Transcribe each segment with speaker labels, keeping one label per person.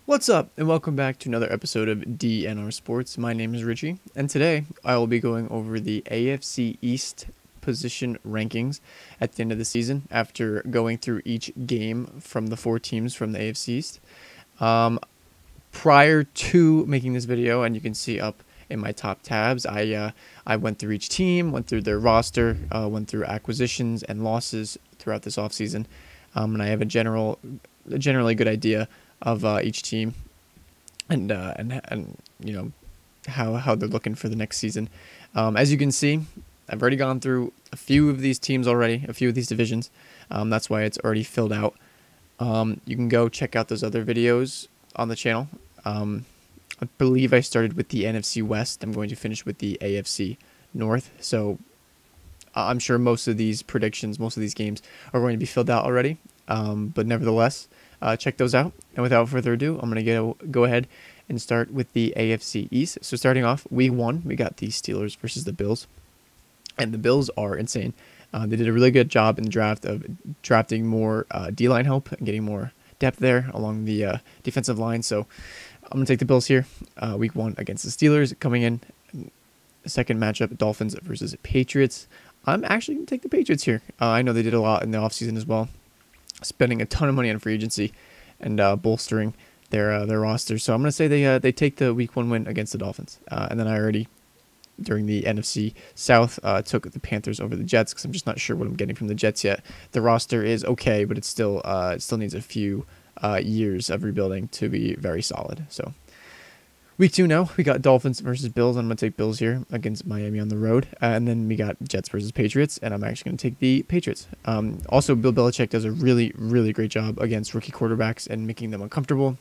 Speaker 1: What's up, and welcome back to another episode of DNR Sports. My name is Richie, and today I will be going over the AFC East position rankings at the end of the season after going through each game from the four teams from the AFC East. Prior to making this video, and you can see up in my top tabs, I went through each team, went through their roster, went through acquisitions and losses throughout this offseason, and I have a generally good idea of each team and you know how they're looking for the next season. As you can see, I've already gone through a few of these teams already, a few of these divisions. That's why it's already filled out. You can go check out those other videos on the channel. I believe I started with the NFC West. I'm going to finish with the AFC North. So I'm sure most of these predictions, most of these games are going to be filled out already. But nevertheless, check those out. And without further ado, I'm going to go ahead and start with the AFC East. So starting off, week 1, we got the Steelers versus the Bills. And the Bills are insane. They did a really good job in the draft of drafting more D-line help and getting more depth there along the defensive line. So I'm going to take the Bills here. Week 1 against the Steelers. Coming in, second matchup, Dolphins versus Patriots. I'm actually going to take the Patriots here. I know they did a lot in the offseason as well, spending a ton of money on free agency and bolstering their roster. So I'm going to say they take the week 1 win against the Dolphins. And then I already, during the NFC South, took the Panthers over the Jets because I'm just not sure what I'm getting from the Jets yet. The roster is okay, but it still needs a few years of rebuilding to be very solid. So week 2 now, we got Dolphins versus Bills. I'm going to take Bills here against Miami on the road. And then we got Jets versus Patriots, and I'm actually going to take the Patriots. Also, Bill Belichick does a really, really great job against rookie quarterbacks and making them uncomfortable,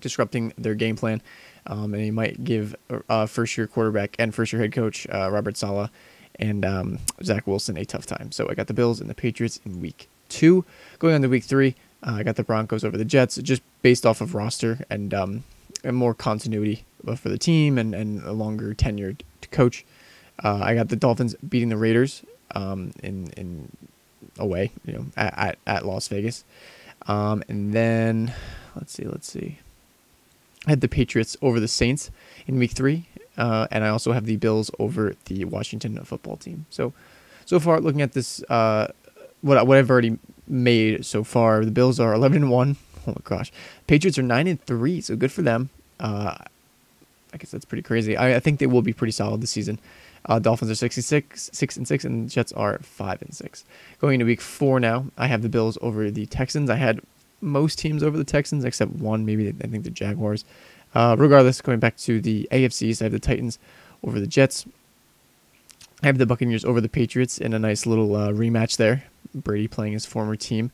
Speaker 1: disrupting their game plan. And he might give first-year quarterback and first-year head coach Robert Saleh and Zach Wilson a tough time. So I got the Bills and the Patriots in week 2. Going on to week 3, I got the Broncos over the Jets, just based off of roster and more continuity for the team and a longer tenured coach. I got the Dolphins beating the Raiders in away, at Las Vegas. And then let's see. I had the Patriots over the Saints in week 3, and I also have the Bills over the Washington football team. So far, looking at this, what I've already made so far, the Bills are 11-1. Oh my gosh, Patriots are 9-3, so good for them. I guess that's pretty crazy. I think they will be pretty solid this season. Dolphins are 6-6, and the Jets are 5-6. Going into week 4 now, I have the Bills over the Texans. I had most teams over the Texans except one, maybe I think the Jaguars. Regardless, going back to the AFC East, I have the Titans over the Jets. I have the Buccaneers over the Patriots in a nice little rematch there. Brady playing his former team.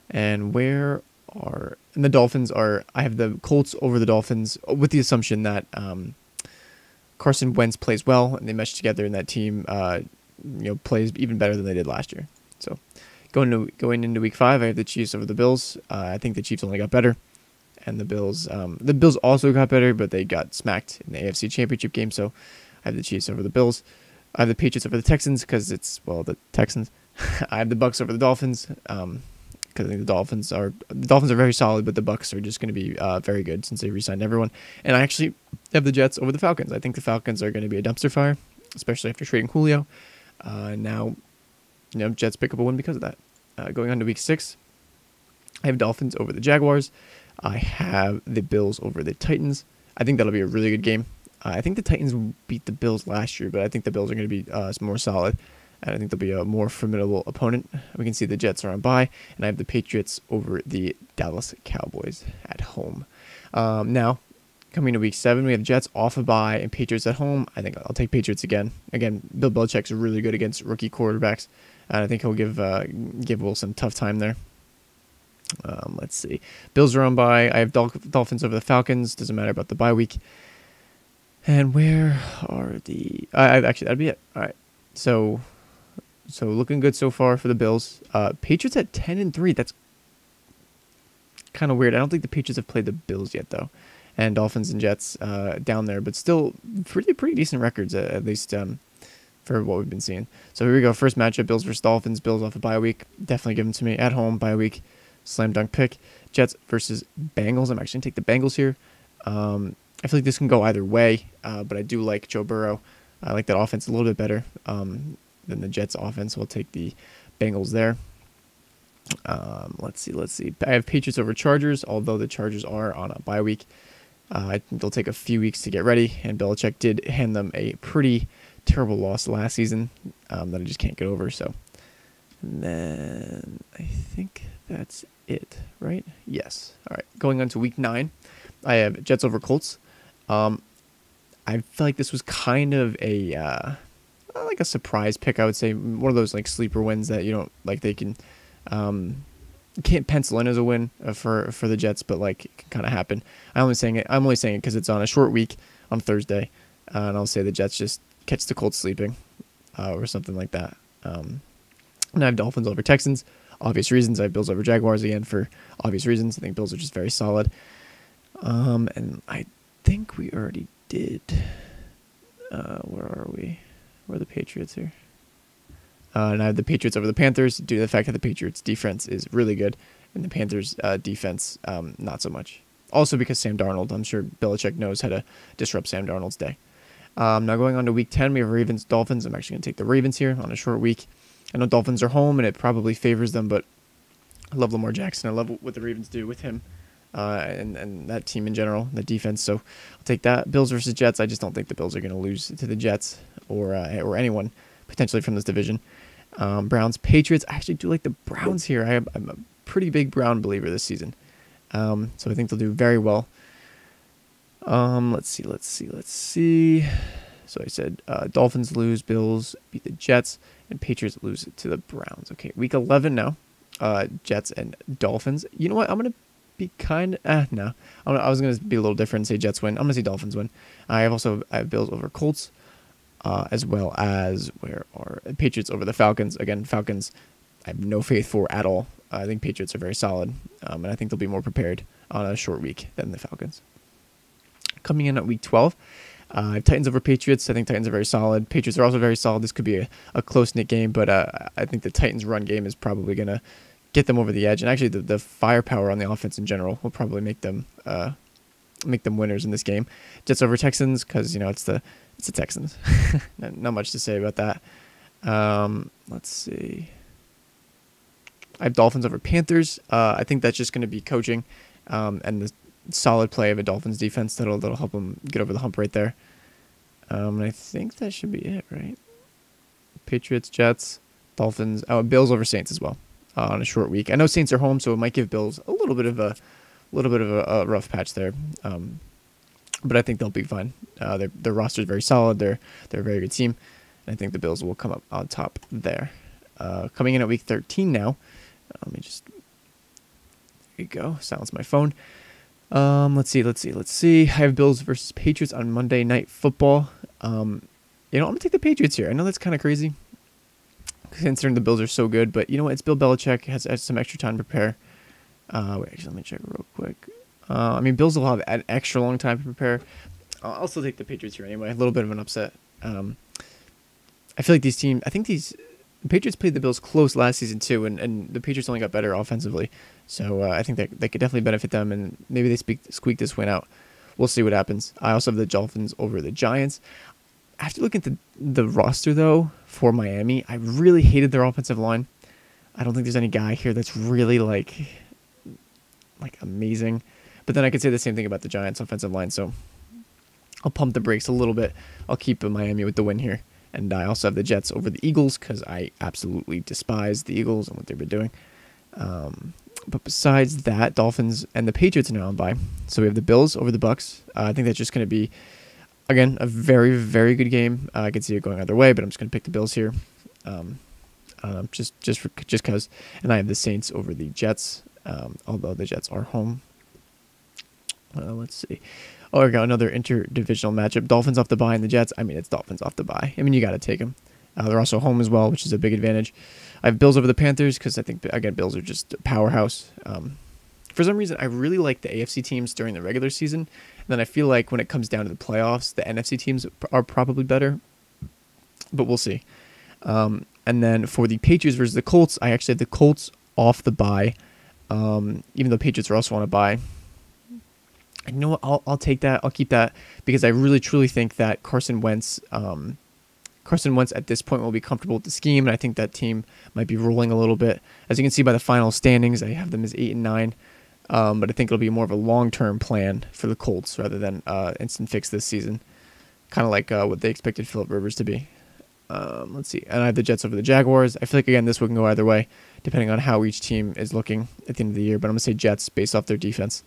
Speaker 1: And the Dolphins are, I have the Colts over the Dolphins with the assumption that Carson Wentz plays well and they mesh together and that team plays even better than they did last year. So going into week 5, I have the Chiefs over the Bills. I think the Chiefs only got better, and the Bills also got better, but they got smacked in the AFC Championship game. So I have the Chiefs over the Bills. I have the Patriots over the Texans because the Texans. I have the Bucks over the Dolphins because I think the Dolphins are very solid, but the Bucks are just going to be very good since they re-signed everyone. And I actually have the Jets over the Falcons. I think the Falcons are going to be a dumpster fire, especially after trading Julio. Now, Jets pick up a win because of that. Going on to week 6, I have Dolphins over the Jaguars. I have the Bills over the Titans. I think that'll be a really good game. I think the Titans beat the Bills last year, but I think the Bills are going to be more solid. And I think they'll be a more formidable opponent. We can see the Jets are on bye, and I have the Patriots over the Dallas Cowboys at home. Now, coming to week 7, we have Jets off a bye and Patriots at home. I think I'll take Patriots again. Again, Bill Belichick's really good against rookie quarterbacks, and I think he'll give Wilson a tough time there. Let's see. Bills are on bye. I have Dolphins over the Falcons. Doesn't matter about the bye week. And where are the... actually, that'd be it. All right. So looking good so far for the Bills. Patriots at 10-3. That's kind of weird. I don't think the Patriots have played the Bills yet, though. And Dolphins and Jets down there, but still pretty decent records, at least for what we've been seeing. So here we go. First matchup, Bills versus Dolphins. Bills off a bye week. Definitely give them to me at home. Bye week. Slam dunk pick. Jets versus Bengals. I'm actually going to take the Bengals here. I feel like this can go either way, but I do like Joe Burrow. I like that offense a little bit better than the Jets offense. So I'll take the Bengals there. Let's see. I have Patriots over Chargers, although the Chargers are on a bye week. I think they'll take a few weeks to get ready, and Belichick did hand them a pretty terrible loss last season that I just can't get over. So, and then I think that's it, right? Yes. All right. Going on to week 9, I have Jets over Colts. I feel like this was kind of a like a surprise pick. I would say one of those like sleeper wins that you don't like. They can can't pencil in as a win for the Jets, but like it can kind of happen. I'm only saying it because it's on a short week on Thursday, and I'll say the Jets just catch the Colts sleeping or something like that. And I have Dolphins over Texans, obvious reasons. I have Bills over Jaguars again for obvious reasons. I think Bills are just very solid. And I think we already did. Where are we? Where are the Patriots here? And I have the Patriots over the Panthers due to the fact that the Patriots defense is really good and the Panthers defense not so much. Also because Sam Darnold, I'm sure Belichick knows how to disrupt Sam Darnold's day. Now going on to week 10, we have Ravens, Dolphins. I'm actually going to take the Ravens here on a short week. I know Dolphins are home and it probably favors them, but I love Lamar Jackson. I love what the Ravens do with him. And that team in general, the defense. So I'll take that. Bills versus Jets. I just don't think the Bills are going to lose to the Jets or anyone potentially from this division. Browns, Patriots. I actually do like the Browns here. I'm a pretty big Brown believer this season. So I think they'll do very well. Let's see. So I said Dolphins lose, Bills beat the Jets, and Patriots lose to the Browns. Okay, week 11 now. Jets and Dolphins. You know what? I'm going to be no. I was going to be a little different and say Jets win. I'm going to say Dolphins win. I have Bills over Colts, as well as Patriots over the Falcons. Again, Falcons I have no faith for at all. I think Patriots are very solid, and I think they'll be more prepared on a short week than the Falcons. Coming in at week 12, Titans over Patriots. I think Titans are very solid. Patriots are also very solid. This could be a close-knit game, but I think the Titans' run game is probably going to get them over the edge. And actually, the firepower on the offense in general will probably make them winners in this game. Jets over Texans because it's the Texans. Not much to say about that. Let's see. I have Dolphins over Panthers. I think that's just going to be coaching and the solid play of a Dolphins defense that'll help them get over the hump right there. And I think that should be it, right? Patriots, Jets, Dolphins. Oh, Bills over Saints as well on a short week. I know Saints are home, so it might give Bills a little bit of a rough patch there. But I think they'll be fine. Their roster is very solid. They're a very good team. And I think the Bills will come up on top there. Coming in at week 13 now. Let me just, there you go, silence my phone. Let's see. I have Bills versus Patriots on Monday Night Football. I'm going to take the Patriots here. I know that's kind of crazy, considering the Bills are so good, but you know what? It's Bill Belichick, has some extra time to prepare. Let me check real quick. Bills will have an extra long time to prepare. I'll still take the Patriots here anyway. A little bit of an upset. I feel like the Patriots played the Bills close last season too, and the Patriots only got better offensively. So I think that could definitely benefit them, and maybe they squeak this win out. We'll see what happens. I also have the Dolphins over the Giants. I have to look at the roster, though, for Miami. I really hated their offensive line. I don't think there's any guy here that's really, like amazing. But then I could say the same thing about the Giants' offensive line, so I'll pump the brakes a little bit. I'll keep Miami with the win here. And I also have the Jets over the Eagles because I absolutely despise the Eagles and what they've been doing. But besides that, Dolphins and the Patriots are now on bye. So we have the Bills over the Bucks. I think that's just going to be, again, a very, very good game. I can see it going either way, but I'm just going to pick the Bills here. Just because. And I have the Saints over the Jets, although the Jets are home. Let's see. Oh, we got another interdivisional matchup. Dolphins off the bye and the Jets. It's Dolphins off the bye. You got to take them. They're also home as well, which is a big advantage. I have Bills over the Panthers because I think, again, Bills are just a powerhouse. For some reason, I really like the AFC teams during the regular season. And then I feel like when it comes down to the playoffs, the NFC teams are probably better. But we'll see. And then for the Patriots versus the Colts, I actually have the Colts off the bye. even though Patriots are also on a bye. You know what? I'll take that. I'll keep that because I really truly think that Carson Wentz at this point will be comfortable with the scheme, and I think that team might be rolling a little bit. As you can see by the final standings, I have them as 8-9, but I think it'll be more of a long-term plan for the Colts rather than instant fix this season, kind of like what they expected Phillip Rivers to be. Let's see, and I have the Jets over the Jaguars. I feel like again this one can go either way, depending on how each team is looking at the end of the year. But I'm gonna say Jets based off their defense.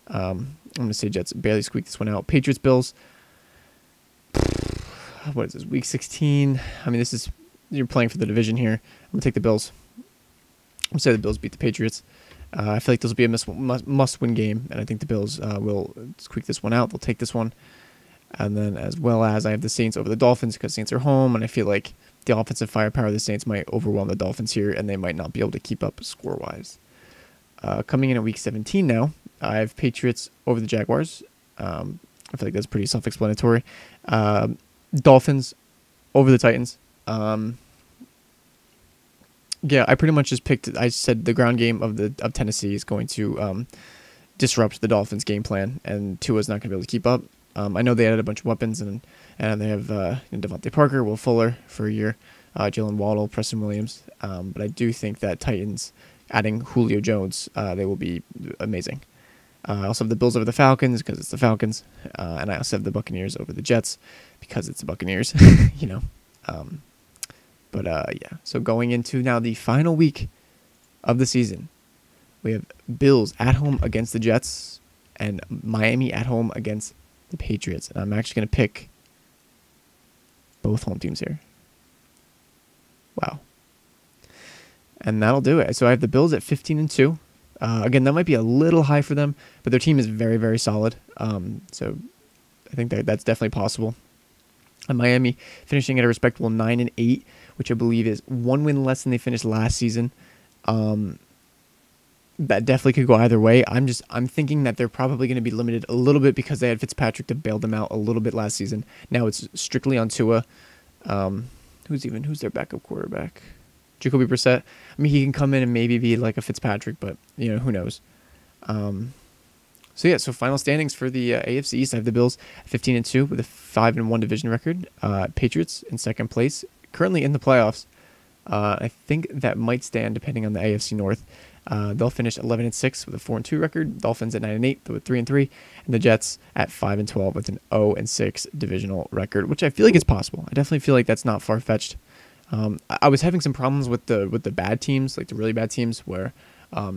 Speaker 1: I'm going to say Jets barely squeak this one out. Patriots, Bills. What is this, week 16? I mean, you're playing for the division here. I'm going to take the Bills. I'm going to say the Bills beat the Patriots. I feel like this will be a must-win game, and I think the Bills will squeak this one out. They'll take this one. And then as well as I have the Saints over the Dolphins because Saints are home, and I feel like the offensive firepower of the Saints might overwhelm the Dolphins here, and they might not be able to keep up score-wise. Coming in at week 17 now, I have Patriots over the Jaguars. I feel like that's pretty self-explanatory. Dolphins over the Titans. Yeah, I pretty much just picked. I said the ground game of Tennessee is going to disrupt the Dolphins' game plan, and Tua's not going to be able to keep up. I know they added a bunch of weapons, and they have Devontae Parker, Will Fuller for a year, Jalen Waddle, Preston Williams. But I do think that Titans, adding Julio Jones, they will be amazing. I also have the Bills over the Falcons because it's the Falcons, and I also have the Buccaneers over the Jets because it's the Buccaneers. Yeah. So going into now the final week of the season, we have Bills at home against the Jets and Miami at home against the Patriots. And I'm actually going to pick both home teams here. Wow. And that'll do it. So I have the Bills at 15-2. Again, that might be a little high for them, but their team is very, very solid. So I think that's definitely possible. And Miami finishing at a respectable 9-8, which I believe is one win less than they finished last season. That definitely could go either way. I'm thinking that they're probably going to be limited a little bit because they had Fitzpatrick to bail them out a little bit last season. Now it's strictly on Tua. Who's their backup quarterback? Jacoby Brissett. I mean, he can come in and maybe be like a Fitzpatrick, but who knows? So final standings for the AFC East. I have the Bills 15-2 with a 5-1 division record. Patriots in second place, currently in the playoffs. I think that might stand depending on the AFC North. They'll finish 11-6 with a 4-2 record. Dolphins at 9-8 with 3-3, and the Jets at 5-12 with an 0-6 divisional record, which I feel like is possible. I definitely feel like that's not far fetched. I was having some problems with the bad teams, like the really bad teams, where I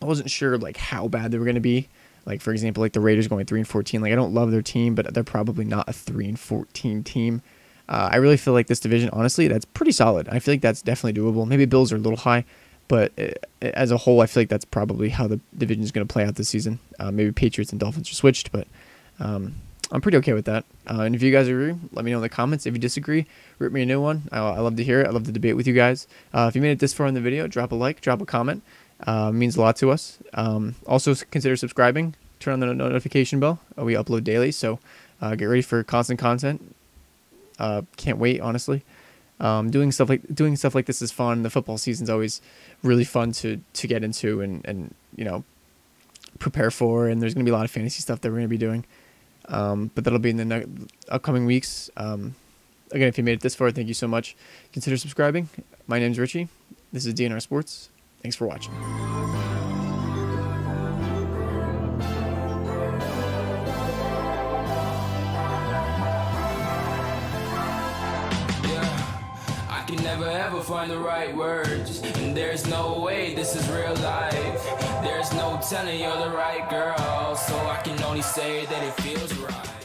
Speaker 1: wasn't sure like how bad they were going to be. Like for example, like the Raiders going 3-14. Like I don't love their team, but they're probably not a 3-14 team. I really feel like this division, honestly, that's pretty solid. I feel like that's definitely doable. Maybe Bills are a little high, but as a whole, I feel like that's probably how the division is going to play out this season. Maybe Patriots and Dolphins are switched, but I'm pretty okay with that. And if you guys agree, let me know in the comments. If you disagree, rip me a new one. I love to hear it. I love to debate with you guys. If you made it this far in the video, drop a like, drop a comment. It means a lot to us. Also, consider subscribing. Turn on the notification bell. We upload daily, so get ready for constant content. Can't wait, honestly. Doing stuff like this is fun. The football season's always really fun to get into and prepare for. And there's gonna be a lot of fantasy stuff that we're gonna be doing. But that'll be in the upcoming weeks. Again, if you made it this far, thank you so much. Consider subscribing. My name's Richie. This is DNR Sports. Thanks for watching.
Speaker 2: Never ever find the right words, and there's no way this is real life. There's no telling you're the right girl, so I can only say that it feels right.